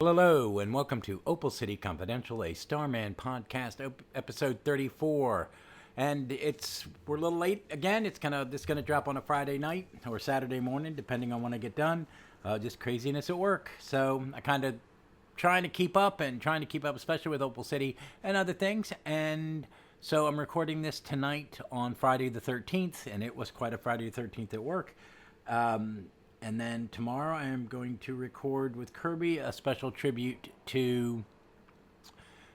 Hello, and welcome to Opal City Confidential, a Starman podcast, episode 34. And we're a little late again. This gonna drop on a Friday night or Saturday morning, depending on when I get done. Just craziness at work. So I kind of trying to keep up, especially with Opal City and other things. And so I'm recording this tonight on Friday the 13th, and it was quite a Friday the 13th at work. And then tomorrow I am going to record with Kirby a special tribute to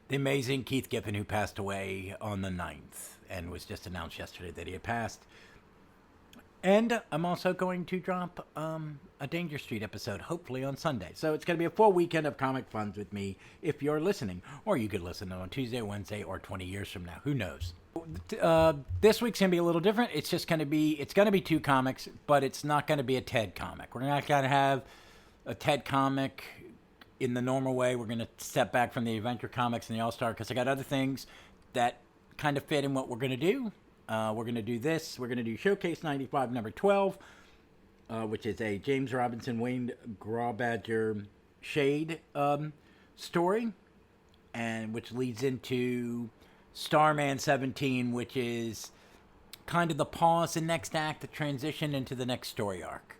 the amazing Keith Giffen, who passed away on the 9th and was just announced yesterday that he had passed. And I'm also going to drop a Danger Street episode, hopefully on Sunday. So it's going to be a full weekend of comic funs with me if you're listening. Or you could listen on Tuesday, Wednesday, or 20 years from now. Who knows? This week's going to be a little different. It's going to be two comics, but it's not going to be a Ted comic. We're not going to have a Ted comic in the normal way. We're going to step back from the Adventure Comics and the All-Star because I got other things that kind of fit in what we're going to do. We're going to do this. We're going to do Showcase 95 number 12, which is a James Robinson, Wayne Grawbadger Shade story, and which leads into Starman 17, which is kind of the pause in next act, the transition into the next story arc.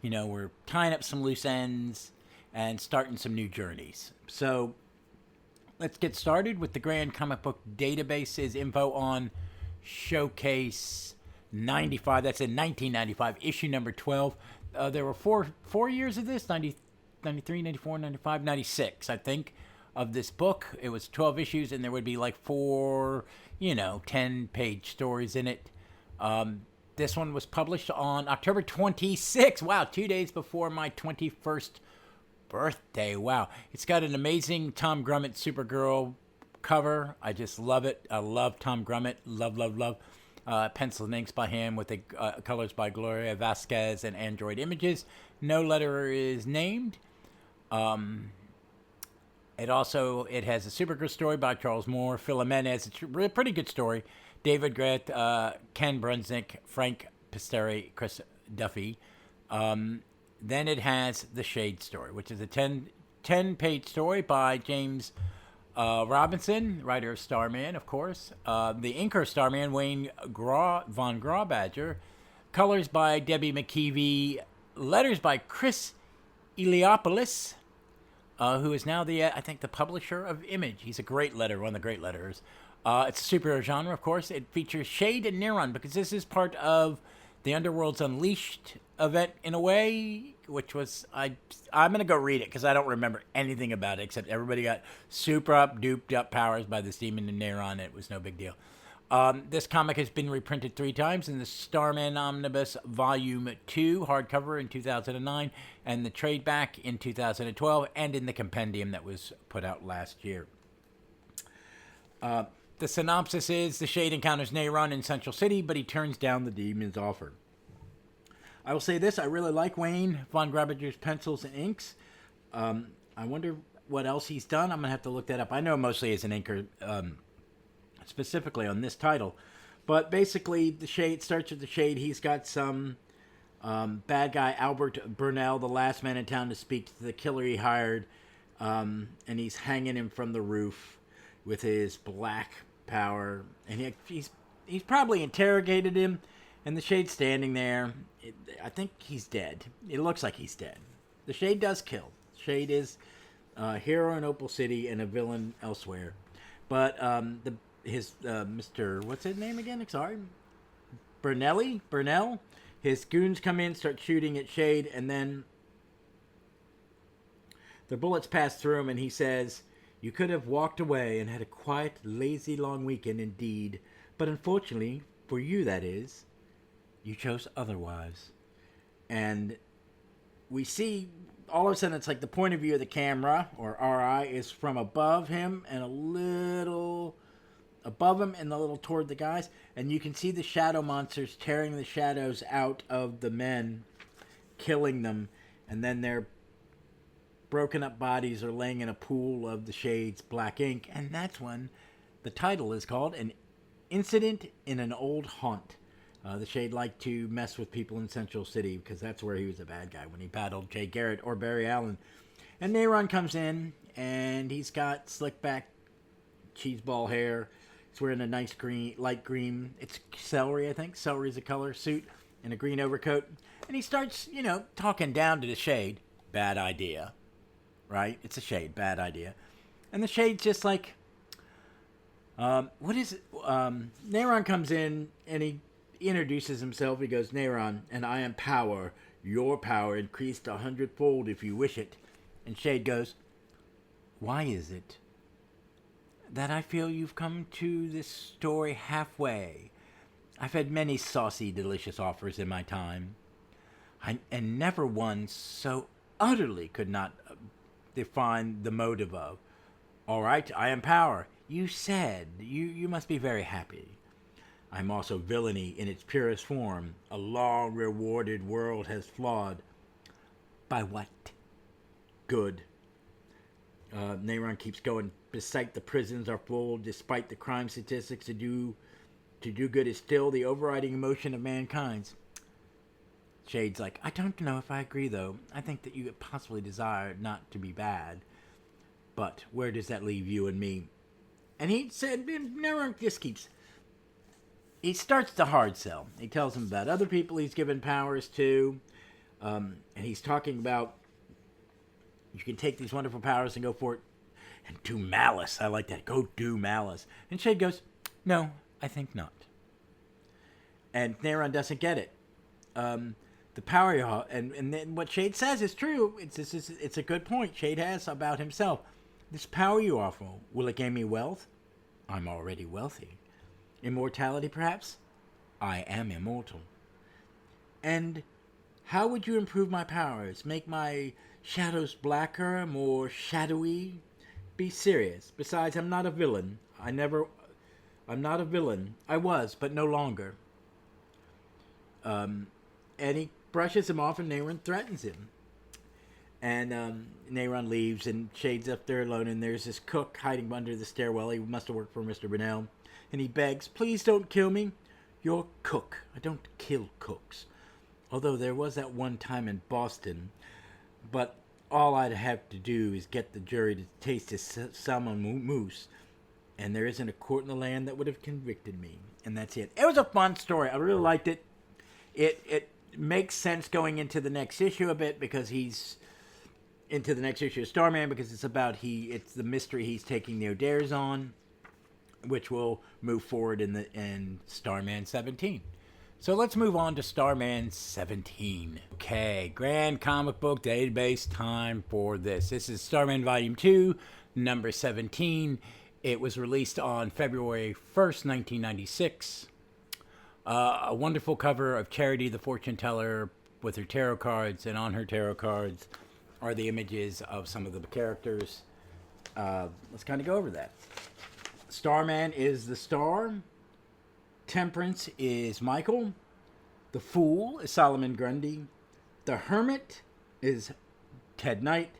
You know, we're tying up some loose ends and starting some new journeys. So let's get started with the Grand Comic Book Database's info on Showcase 95. That's in 1995, issue number 12. There were four years of this, 90, 93, 94, 95, 96, I think, of this book. It was 12 issues, and there would be like 4, 10-page stories in it. This one was published on October 26th. Wow, 2 days before my 21st birthday. Wow. It's got an amazing Tom Grummett Supergirl cover. I just love it. I love Tom Grummett. Love. Pencil and inks by him with the colors by Gloria Vasquez and Android Images. No letter is named. It has a Supergirl story by Charles Moore, Phil Jimenez. It's a pretty good story. David Grant, Ken Brunsnick, Frank Pisteri, Chris Duffy. Then it has the Shade story, which is a 10-page story by James Robinson, writer of Starman, of course. The inker of Starman, Wayne von Grawbadger. Colors by Debbie McKeevy. Letters by Chris Eliopoulos, who is now the publisher of Image. He's a great letterer, one of the great letterers. It's a superhero genre, of course. It features Shade and Neron because this is part of the Underworld's Unleashed event in a way, which was, I'm going to go read it because I don't remember anything about it except everybody got super duped up powers by this demon in Neron. It was no big deal. This comic has been reprinted 3 times in the Starman Omnibus Volume 2 hardcover in 2009 and the trade back in 2012 and in the compendium that was put out last year. The synopsis is the Shade encounters Neron in Central City, but he turns down the demon's offer. I will say this, I really like Wayne von Grawbadger's pencils and inks. I wonder what else he's done. I'm going to have to look that up. I know mostly as an inker, specifically on this title. But basically, the Shade starts with the Shade. He's got some bad guy, Albert Burnell, the last man in town to speak to the killer he hired. And he's hanging him from the roof with his black power. And he's probably interrogated him. And the Shade's standing there. I think he's dead. It looks like he's dead. The Shade does kill. Shade is a hero in Opal City and a villain elsewhere. But Mr. What's his name again? Sorry. Burnell. His goons come in, start shooting at Shade, and then the bullets pass through him, and he says, "You could have walked away and had a quiet, lazy, long weekend indeed. But unfortunately, for you that is, you chose otherwise." And we see, all of a sudden, it's like the point of view of the camera, or our eye, is from above him and a little above him and a little toward the guys. And you can see the shadow monsters tearing the shadows out of the men, killing them. And then their broken up bodies are laying in a pool of the Shade's black ink. And that's when the title is called An Incident in an Old Haunt. The Shade liked to mess with people in Central City because that's where he was a bad guy when he battled Jay Garrett or Barry Allen. And Neron comes in, and he's got slick back cheeseball hair. He's wearing a nice light green. It's celery, I think. Celery's a color suit and a green overcoat. And he starts, talking down to the Shade. Bad idea, right? It's a Shade. Bad idea. And the Shade's just like, what is it? Neron comes in and he introduces himself. He goes, Neron, and I am power. Your power increased 100-fold if you wish it. And Shade goes, why is it that I feel you've come to this story halfway? I've had many saucy, delicious offers in my time, and never one so utterly could not define the motive of. All right, I am power. You said. You must be very happy. I'm also villainy in its purest form. A long-rewarded world has flawed. By what? Good. Neron keeps going. Beside the prisons are full, despite the crime statistics, to do good is still the overriding emotion of mankind. Shade's like, I don't know if I agree, though. I think that you could possibly desire not to be bad. But where does that leave you and me? And he said, Neron just keeps... He starts to hard sell. He tells him about other people he's given powers to. And he's talking about, you can take these wonderful powers and go for it. And do malice. I like that. Go do malice. And Shade goes, no, I think not. And Neron doesn't get it. The power you have, and then what Shade says is true. It's a good point Shade has about himself. This power you offer, will it gain me wealth? I'm already wealthy. Immortality, perhaps? I am immortal. And how would you improve my powers? Make my shadows blacker, more shadowy? Be serious. Besides, I'm not a villain. I'm not a villain. I was, but no longer. And he brushes him off, and Neron threatens him. And Neron leaves, and Shade's up there alone, and there's this cook hiding under the stairwell. He must have worked for Mr. Brunel. And he begs, please don't kill me. You're cook. I don't kill cooks. Although there was that one time in Boston. But all I'd have to do is get the jury to taste his salmon mousse. And there isn't a court in the land that would have convicted me. And that's it. It was a fun story. I really liked it. It makes sense going into the next issue a bit, because he's into the next issue of Starman, because it's the mystery he's taking the O'Dares on, which will move forward in Starman 17. So let's move on to Starman 17. Okay, Grand Comic Book Database time for this. This is Starman Volume 2, number 17. It was released on February 1st, 1996. A wonderful cover of Charity the Fortune Teller with her tarot cards, and on her tarot cards are the images of some of the characters. Let's kind of go over that. Starman is the Star. Temperance is Michael. The Fool is Solomon Grundy. The Hermit is Ted Knight.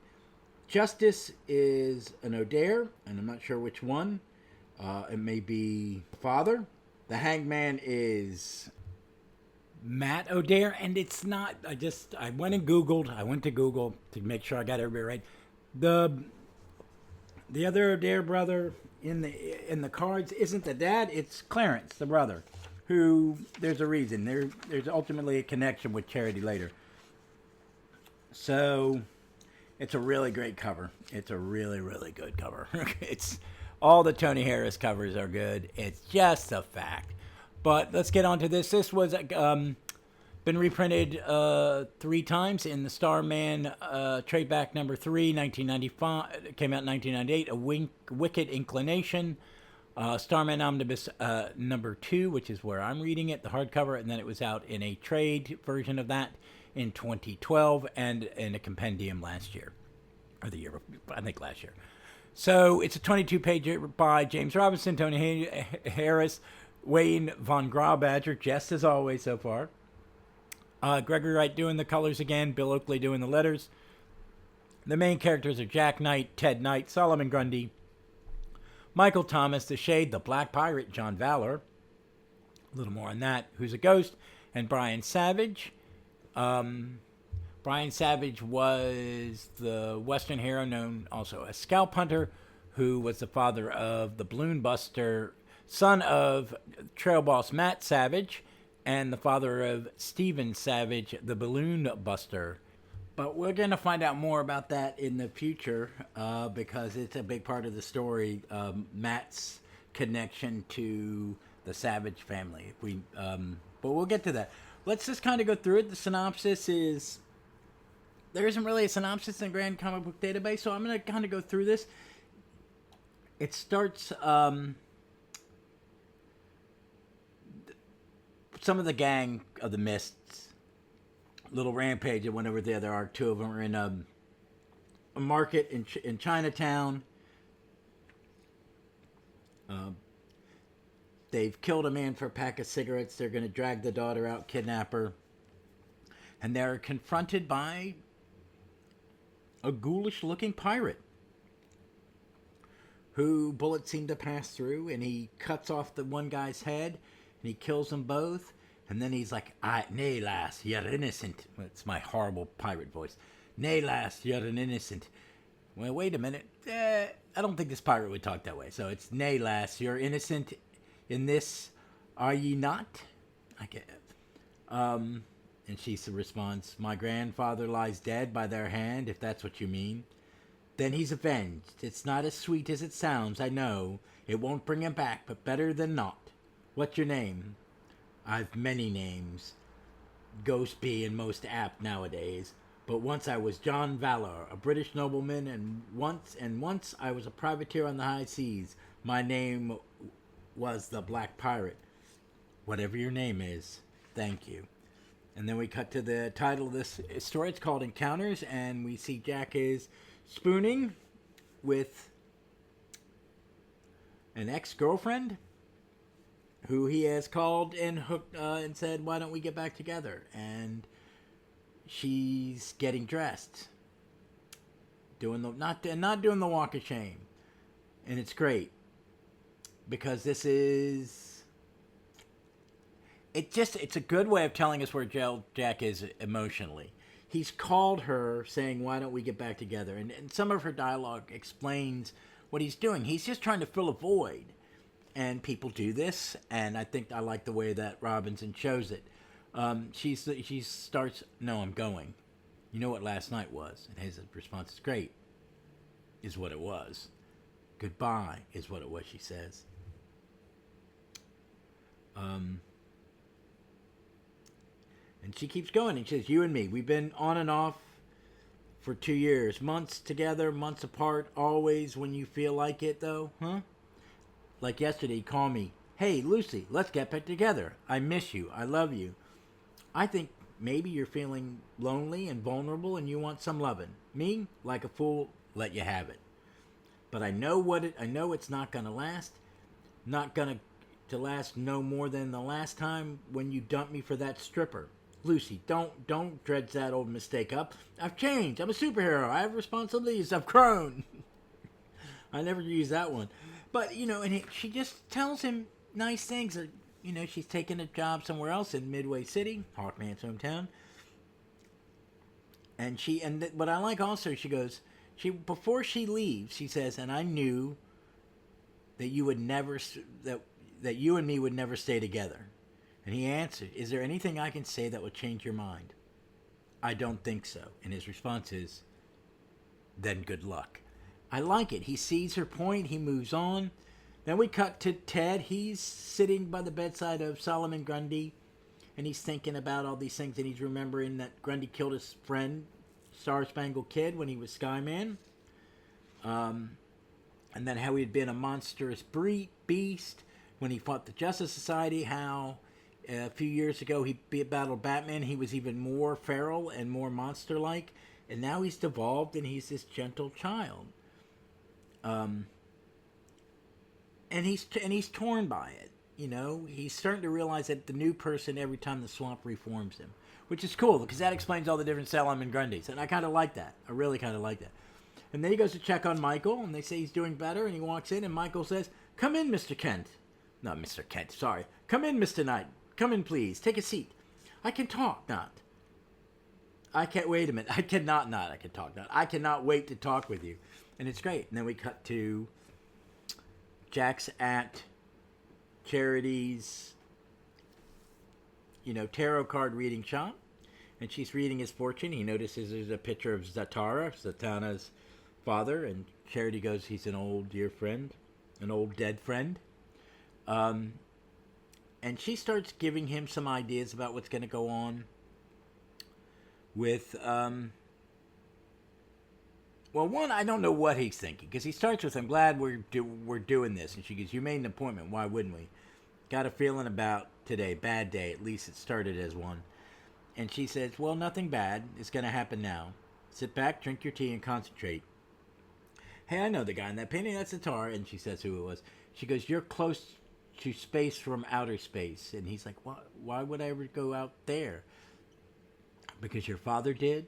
Justice is an O'Dare, and I'm not sure which one. It may be Father. The Hangman is Matt O'Dare, and it's not. I went and Googled. I went to Google to make sure I got everybody right. The other O'Dare brother in the cards isn't the dad. It's Clarence, the brother, who there's a reason. There's ultimately a connection with Charity later. So it's a really great cover. It's a really, really good cover. It's all the Tony Harris covers are good. It's just a fact. But let's get on to this. This was been reprinted 3 times in the Starman Tradeback number 3, 1995. It came out in 1998. A Wicked Inclination. Starman Omnibus number 2, which is where I'm reading it, the hardcover, and then it was out in a trade version of that in 2012 and in a compendium last year, or the year, I think last year. So it's a 22-page by James Robinson, Tony Harris, Wayne Von Graubadger, just as always so far. Gregory Wright doing the colors again, Bill Oakley doing the letters. The main characters are Jack Knight, Ted Knight, Solomon Grundy, Michael Thomas, the Shade, the Black Pirate, John Valor, a little more on that, who's a ghost, and Brian Savage. Brian Savage was the Western hero known also as Scalp Hunter, who was the father of the Balloon Buster, son of trail boss Matt Savage, and the father of Steven Savage, the Balloon Buster. But we're going to find out more about that in the future because it's a big part of the story. Matt's connection to the Savage family. But we'll get to that. Let's just kind of go through it. The synopsis is there isn't really a synopsis in the Grand Comic Book Database, so I'm going to kind of go through this. It starts some of the gang of the Mists. Little rampage that went over there. There are two of them are in a market in Chinatown. They've killed a man for a pack of cigarettes. They're going to drag the daughter out, kidnap her. And they're confronted by a ghoulish-looking pirate who bullets seem to pass through, and he cuts off the one guy's head, and he kills them both. And then he's like, nay, lass, you're innocent. It's my horrible pirate voice. Nay, lass, you're an innocent. Well, wait a minute. I don't think this pirate would talk that way. So it's, nay, lass, you're innocent in this, are ye not? I get it. And she responds, my grandfather lies dead by their hand, if that's what you mean. Then he's avenged. It's not as sweet as it sounds, I know. It won't bring him back, but better than not. What's your name? I've many names. Ghost being most apt nowadays. But once I was John Valor, a British nobleman, and once I was a privateer on the high seas. My name was the Black Pirate. Whatever your name is, thank you. And then we cut to the title of this story. It's called Encounters, and we see Jack is spooning with an ex-girlfriend who he has called and hooked and said, why don't we get back together? And she's getting dressed, doing the not doing the walk of shame. And it's great because this is it's a good way of telling us where Jack is emotionally. He's called her saying, why don't we get back together? And some of her dialogue explains what he's doing. He's just trying to fill a void. And people do this, and I think I like the way that Robinson shows it. She starts, no, I'm going. You know what last night was? And his response is, great, is what it was. Goodbye is what it was, she says. And she keeps going, and she says, you and me, we've been on and off for 2 years. Months together, months apart, always when you feel like it, though, huh? Like yesterday, call me. Hey, Lucy, let's get back together. I miss you. I love you. I think maybe you're feeling lonely and vulnerable and you want some loving. Me, like a fool, let you have it. But I know it's not going to last. Not going to last no more than the last time when you dumped me for that stripper. Lucy, don't dredge that old mistake up. I've changed. I'm a superhero. I have responsibilities. I've grown. I never use that one. But, and she just tells him nice things. She's taking a job somewhere else in Midway City, Hawkman's hometown. And what I like also, she goes, before she leaves, she says, and I knew that you would never, that you and me would never stay together. And he answered, is there anything I can say that will change your mind? I don't think so. And his response is, then good luck. I like it. He sees her point. He moves on. Then we cut to Ted. He's sitting by the bedside of Solomon Grundy, and he's thinking about all these things, and he's remembering that Grundy killed his friend, Star Spangled Kid, when he was Skyman. And then how he had been a monstrous beast when he fought the Justice Society, how a few years ago he battled Batman. He was even more feral and more monster-like, and now he's devolved, and he's this gentle child. And he's torn by it. He's starting to realize that the new person every time the swamp reforms him, which is cool because that explains all the different Solomon Grundys, and I kind of like that. I really kind of like that. And then he goes to check on Michael, and they say he's doing better, and he walks in, and Michael says, "Come in, Mr. Kent." Not Mr. Kent, sorry. "Come in, Mr. Knight. Come in, please. Take a seat. I can talk, not." I can't wait a minute. I cannot not. I can talk now. I cannot wait to talk with you, and it's great. And then we cut to Jack's at Charity's, tarot card reading shop, and she's reading his fortune. He notices there's a picture of Zatanna's father, and Charity goes, "He's an old dear friend, an old dead friend." And she starts giving him some ideas about what's going to go on with, one, I don't know what he's thinking, because he starts with, "I'm glad we're doing this," and she goes, "You made an appointment, why wouldn't we? Got a feeling about today, bad day, at least it started as one." And she says, "Well, nothing bad is going to happen now. Sit back, drink your tea, and concentrate. Hey, I know the guy in that painting, that's Zatar." And she says who it was. She goes, "You're close to space from outer space." And he's like, why would I ever go out there?" "Because your father did,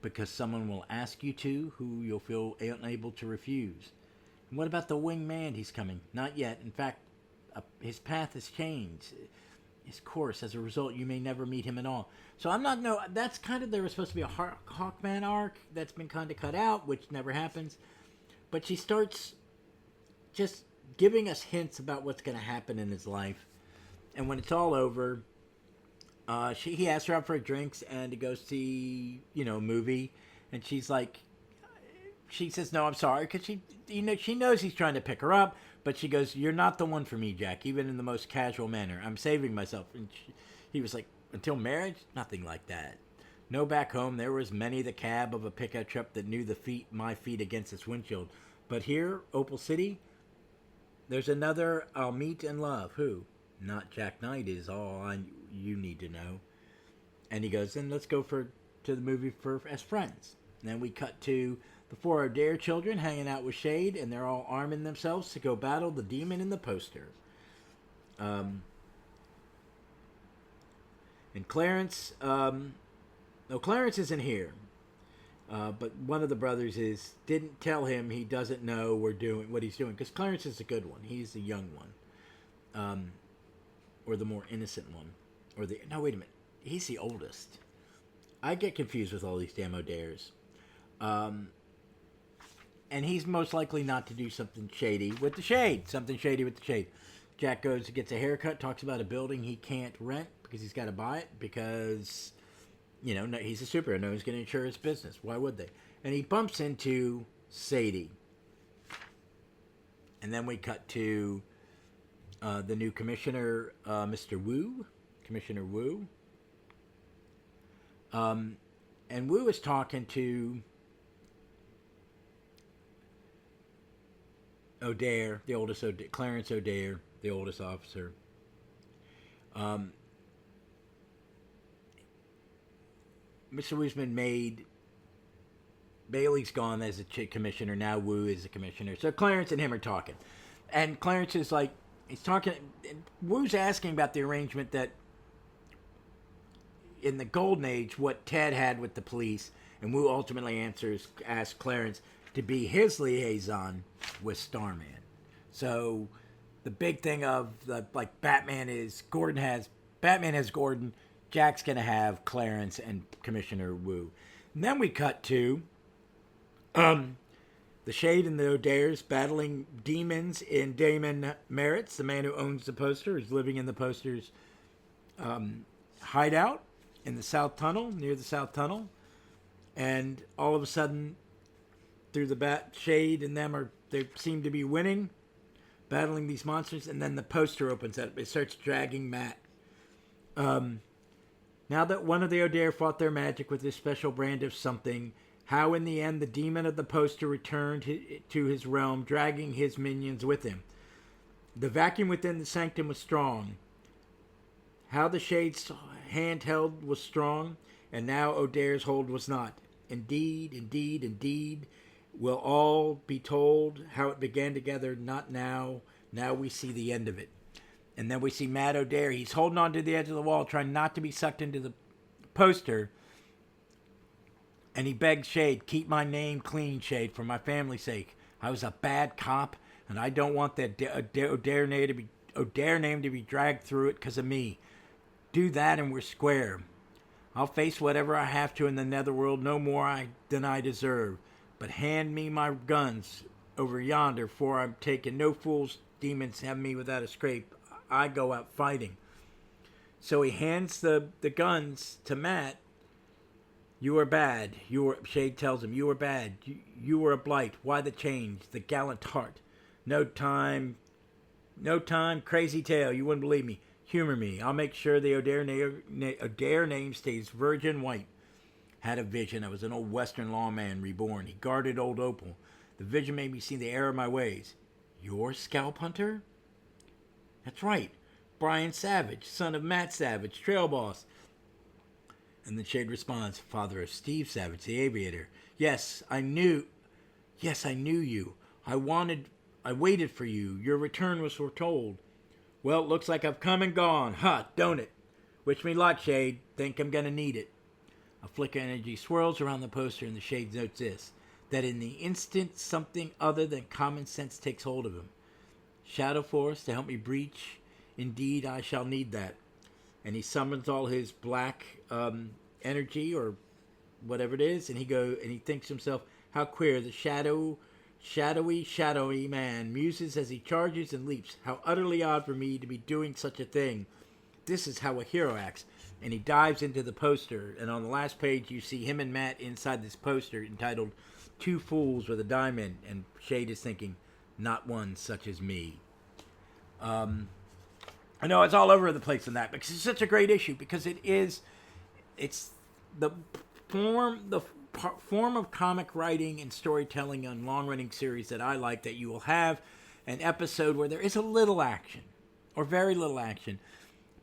because someone will ask you to, who you'll feel unable to refuse." "And what about the winged man he's coming?" "Not yet. In fact, his path has changed. His course. As a result, you may never meet him at all." So that's kind of, there was supposed to be a Hawkman arc that's been kind of cut out, which never happens. But she starts just giving us hints about what's going to happen in his life. And when it's all over, he asks her out for drinks and to go see, a movie. And she says, "No, I'm sorry," because she knows he's trying to pick her up. But she goes, "You're not the one for me, Jack, even in the most casual manner. I'm saving myself." And he was like, "Until marriage? Nothing like that. No, back home, there was many the cab of a pickup truck that knew my feet against its windshield. But here, Opal City, there's another I'll meet and love. Who? Not Jack Knight is all you need to know." And he goes, "Then let's go to the movie as friends." And then we cut to the four Adair children hanging out with Shade, and they're all arming themselves to go battle the demon in the poster. And Clarence, Clarence isn't here. But one of the brothers didn't tell him he doesn't know what he's doing, because Clarence is a good one. He's the young one, or the more innocent one, no, wait a minute, he's the oldest. I get confused with all these damn O'Dairs. And he's most likely not to do something shady with the Shade. Jack goes and gets a haircut, talks about a building he can't rent because he's got to buy it because, he's a superhero. No one's going to insure his business. Why would they? And he bumps into Sadie. And then we cut to the new commissioner, Mr. Wu. Commissioner Wu. And Wu is talking to O'Dare, the oldest Clarence O'Dare, the oldest officer. Mr. Wu's been made. Bailey's gone as a commissioner. Now Wu is the commissioner. So Clarence and him are talking. And Clarence is he's talking. Wu's asking about the arrangement that in the Golden Age, what Ted had with the police. And Wu ultimately asks Clarence to be his liaison with Starman. So the big thing of Batman has Gordon, Jack's going to have Clarence and Commissioner Wu. And then we cut to the Shade and the O'Dairs battling demons in Damon Merritt's, the man who owns the poster, is living in the poster's hideout in the South Tunnel, near the South Tunnel. And all of a sudden, through the Shade and them they seem to be winning, battling these monsters, and then the poster opens up. It starts dragging Matt. Now that one of the O'Dare fought their magic with his special brand of something, how in the end the demon of the poster returned to his realm, dragging his minions with him. The vacuum within the sanctum was strong. How the Shade's handheld was strong, and now O'Dare's hold was not. Indeed, we'll all be told how it began together, not now. Now we see the end of it. And then we see Matt O'Dare. He's holding on to the edge of the wall, trying not to be sucked into the poster. And he begs Shade, "Keep my name clean, Shade, for my family's sake. I was a bad cop, and I don't want that O'Dare name to be dragged through it because of me. Do that and we're square. I'll face whatever I have to in the netherworld, no more than I deserve. But hand me my guns over yonder, for I'm taking no fools demons have me without a scrape. I go out fighting. So he hands the guns to Matt. You are bad. Shade tells him, you are bad. You were a blight. Why the change? The gallant heart. No time, crazy tale. You wouldn't believe me. Humor me. I'll make sure the Adair name stays virgin white. Had a vision. I was an old Western lawman reborn. He guarded old Opal. The vision made me see the error of my ways. Your scalp hunter? That's right. Brian Savage, son of Matt Savage, trail boss. And the Shade responds, father of Steve Savage, the aviator. Yes, I knew you. I waited for you. Your return was foretold. Well, it looks like I've come and gone. Ha, don't it? Wish me luck, Shade. Think I'm gonna need it. A flicker of energy swirls around the poster, and the Shade notes this, that in the instant something other than common sense takes hold of him. Shadow Force to help me breach. Indeed, I shall need that. And he summons all his black energy or whatever it is, and he thinks to himself, how queer the shadowy man muses as he charges and leaps. How utterly odd for me to be doing such a thing. This is how a hero acts. And he dives into the poster, and on the last page you see him and Matt inside this poster entitled Two Fools with a Diamond, and Shade is thinking, not one such as me. I know it's all over the place in that, because it's such a great issue, because it's the form of comic writing and storytelling on long-running series that I like, that you will have an episode where there is a little action, or very little action,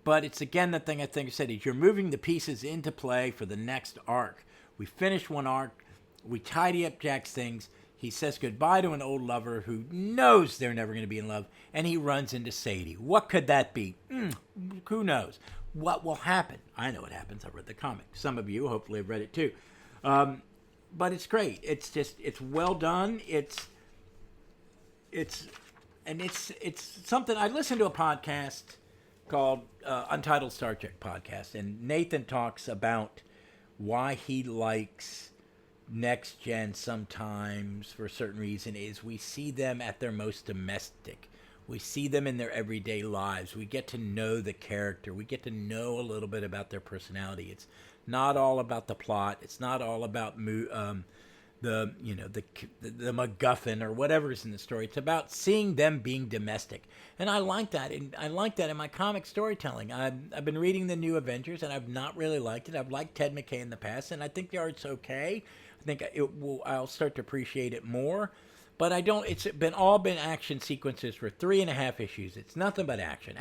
but it's again the thing I think I said, is you're moving the pieces into play for the next arc. We finish one arc, we tidy up Jack's things, he says goodbye to an old lover who knows they're never going to be in love, and he runs into Sadie. What could that be? Who knows? What will happen? I know what happens. I've read the comic. Some of you hopefully have read it too. But it's great. It's well done. It's something. I listened to a podcast called Untitled Star Trek Podcast, and Nathan talks about why he likes Next Gen sometimes for a certain reason is we see them at their most domestic. We see them in their everyday lives. We get to know the character. We get to know a little bit about their personality. It's not all about the plot. It's not all about the MacGuffin or whatever's in the story. It's about seeing them being domestic, and I like that. And I like that in my comic storytelling. I've been reading the New Avengers, and I've not really liked it. I've liked Ted McKay in the past, and I think the art's okay. I think I'll start to appreciate it more. But I don't. It's all been action sequences for 3.5 issues. It's nothing but actions.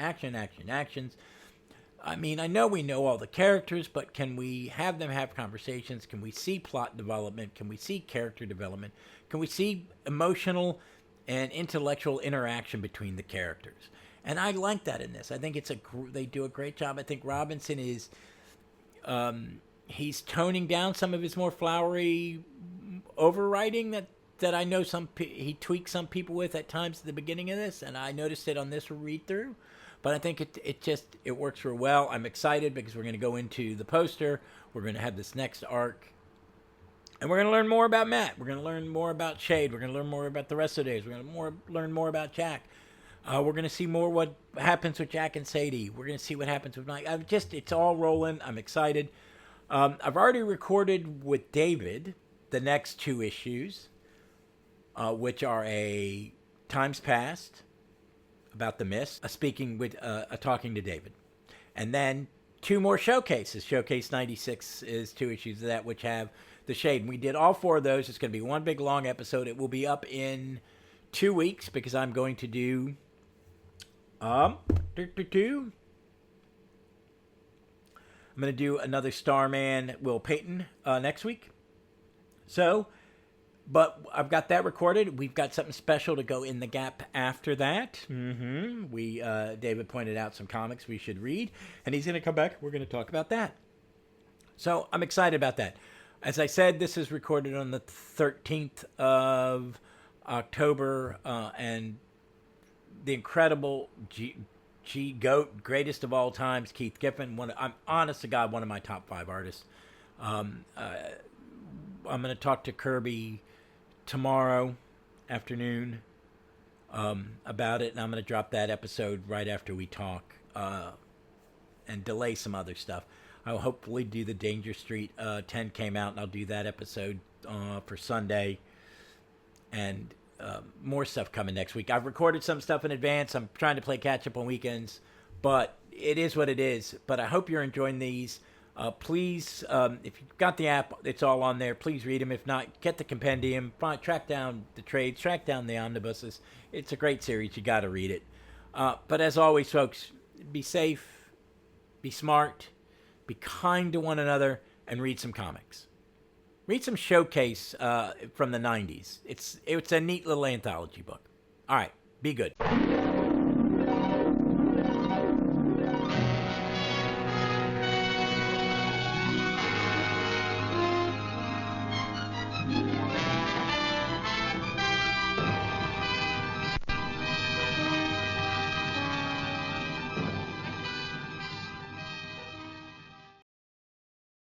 I mean, I know we know all the characters, but can we have them have conversations? Can we see plot development? Can we see character development? Can we see emotional and intellectual interaction between the characters? And I like that in this. I think they do a great job. I think Robinson is he's toning down some of his more flowery overwriting that I know he tweaks some people with at times at the beginning of this, and I noticed it on this read through. But I think it works real well. I'm excited because we're going to go into the poster. We're going to have this next arc. And we're going to learn more about Matt. We're going to learn more about Shade. We're going to learn more about the rest of the days. We're going to learn more about Jack. We're going to see more what happens with Jack and Sadie. We're going to see what happens with Mike. It's all rolling. I'm excited. I've already recorded with David the next 2 issues, which are a Times Past, about the Mist, speaking with talking to David, and then 2 more showcases. Showcase 96 is 2 issues of that, which have the Shade. And we did all 4 of those. It's going to be one big long episode. It will be up in 2 weeks because I'm going to do I'm going to do another Starman Will Payton next week. But I've got that recorded. We've got something special to go in the gap after that. David pointed out some comics we should read, and he's going to come back. We're going to talk about that. So I'm excited about that. As I said, this is recorded on the 13th of October, and the incredible GOAT, greatest of all times, Keith Giffen. I'm honest to God, one of my top 5 artists. I'm going to talk to Kirby tomorrow afternoon about it, and I'm going to drop that episode right after we talk and delay some other stuff. I'll hopefully do the Danger Street 10 came out, and I'll do that episode for Sunday. And more stuff coming next week. I've recorded some stuff in advance. I'm trying to play catch up on weekends, but it is what it is. But I hope you're enjoying these. Please, if you've got the app, it's all on there. Please read them. If not, get the compendium, track down the trades, track down the omnibuses. It's a great series. You got to read it. But as always, folks, be safe, be smart, be kind to one another, and read some comics. Read some Showcase from the 90s. It's a neat little anthology book. All right, be good.